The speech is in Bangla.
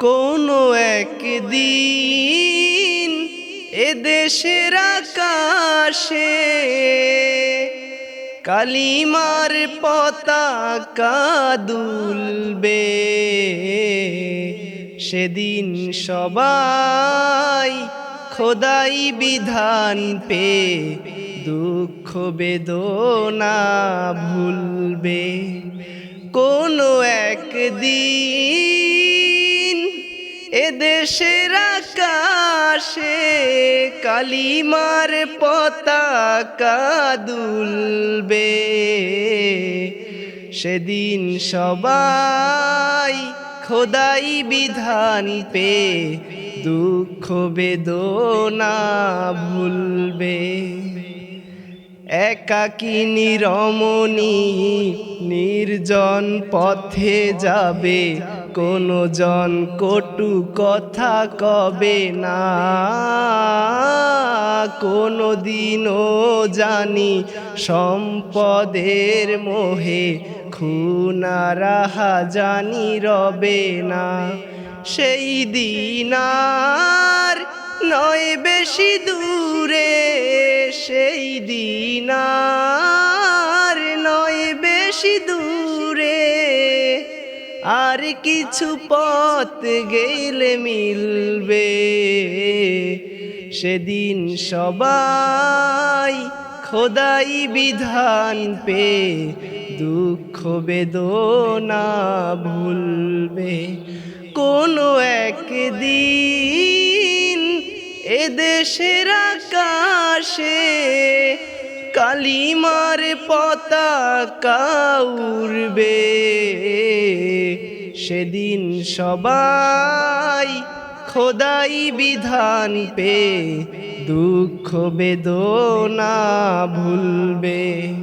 কোনো একদিন এদেশের আকাশে কালিমার পতাকা দুলবে। সেদিন সবাই খোদাই বিধান পে দুঃখ বেদনা ভুলবে। কোনো একদিন এদেশের আকাশে কালিমার পতাকা দুলবে। সেদিন সবাই খোদাই বিধান পে দুঃখ বেদনা ভুলবে। একাকিনী রমণী নির্জন পথে যাবে, কোনো জন কটু কথা কবে না। কোনো দিনও জানি সম্পদের মোহে খুনারাহা জানি রবে না। সেই দিন আর নয় বেশি দূরে, সেই দিন আর নয় বেশি দূরে। আর কিছু পথ গেলে মিলবে। সেদিন সবাই খোদাই বিধান পে দুঃখ বেদনা ভুলবে। কোনো একদিন এদেশের আকাশে কালিমার পতাকা উড়বে। সেদিন সবাই খোদাই বিধান পে দুঃখ বেদনা ভুলবে।